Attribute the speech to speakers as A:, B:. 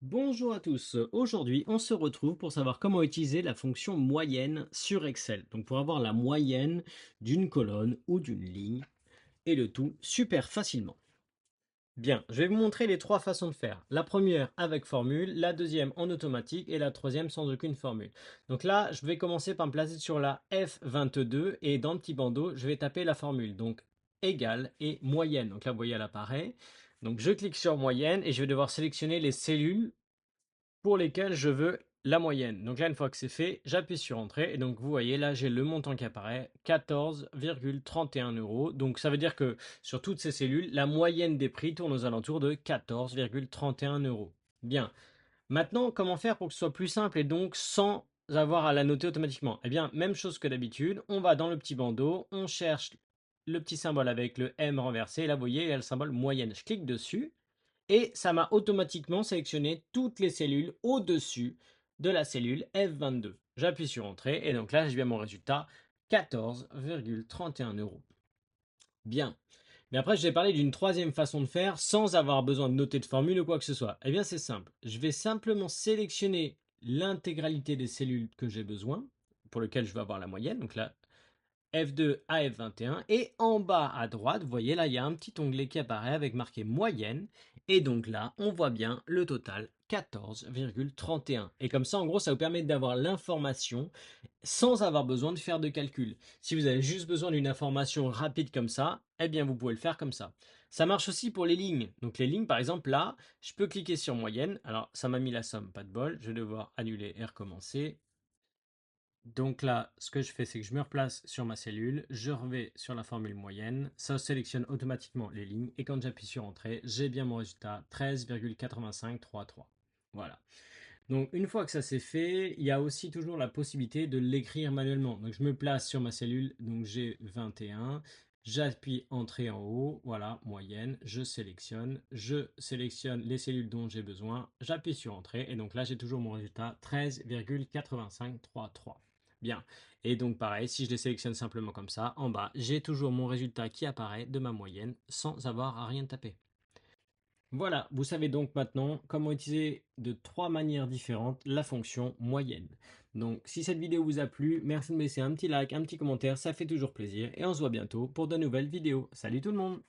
A: Bonjour à tous, aujourd'hui on se retrouve pour savoir comment utiliser la fonction moyenne sur Excel. Donc pour avoir la moyenne d'une colonne ou d'une ligne et le tout super facilement. Bien, je vais vous montrer les trois façons de faire. La première avec formule, la deuxième en automatique et la troisième sans aucune formule. Donc là, je vais commencer par me placer sur la F22 et dans le petit bandeau, je vais taper la formule. Donc égale et moyenne. Donc là, vous voyez, elle apparaît. Donc je clique sur moyenne et je vais devoir sélectionner les cellules pour lesquels je veux la moyenne. Donc là, une fois que c'est fait, j'appuie sur Entrée et donc vous voyez là, j'ai le montant qui apparaît, 14,31 euros. Donc ça veut dire que sur toutes ces cellules, la moyenne des prix tourne aux alentours de 14,31 euros. Bien. Maintenant, comment faire pour que ce soit plus simple et donc sans avoir à la noter automatiquement? Eh bien, même chose que d'habitude, on va dans le petit bandeau, on cherche le petit symbole avec le M renversé, et là vous voyez, il y a le symbole moyenne. Je clique dessus et ça m'a automatiquement sélectionné toutes les cellules au-dessus de la cellule F22. J'appuie sur Entrée et donc là, j'ai bien mon résultat, 14,31 euros. Bien. Mais après, je vais parler d'une troisième façon de faire sans avoir besoin de noter de formule ou quoi que ce soit. Eh bien, c'est simple. Je vais simplement sélectionner l'intégralité des cellules que j'ai besoin, pour lesquelles je veux avoir la moyenne. Donc là, F2 à F21 et en bas à droite, vous voyez là, il y a un petit onglet qui apparaît avec marqué moyenne et donc là, on voit bien le total 14,31. Et comme ça, en gros, ça vous permet d'avoir l'information sans avoir besoin de faire de calcul. Si vous avez juste besoin d'une information rapide comme ça, eh bien, vous pouvez le faire comme ça. Ça marche aussi pour les lignes. Donc les lignes, par exemple, là, je peux cliquer sur moyenne. Alors, ça m'a mis la somme, pas de bol. Je vais devoir annuler et recommencer. Donc là, ce que je fais, c'est que je me replace sur ma cellule, je reviens sur la formule moyenne, ça sélectionne automatiquement les lignes, et quand j'appuie sur Entrée, j'ai bien mon résultat, 13,8533. Voilà. Donc une fois que ça c'est fait, il y a aussi toujours la possibilité de l'écrire manuellement. Donc je me place sur ma cellule, donc j'ai 21, j'appuie Entrée en haut, voilà, moyenne, je sélectionne les cellules dont j'ai besoin, j'appuie sur Entrée, et donc là j'ai toujours mon résultat 13,8533. Bien. Et donc pareil, si je les sélectionne simplement comme ça, en bas, j'ai toujours mon résultat qui apparaît de ma moyenne sans avoir à rien taper. Voilà, vous savez donc maintenant comment utiliser de trois manières différentes la fonction moyenne. Donc si cette vidéo vous a plu, merci de me laisser un petit like, un petit commentaire, ça fait toujours plaisir et on se voit bientôt pour de nouvelles vidéos. Salut tout le monde!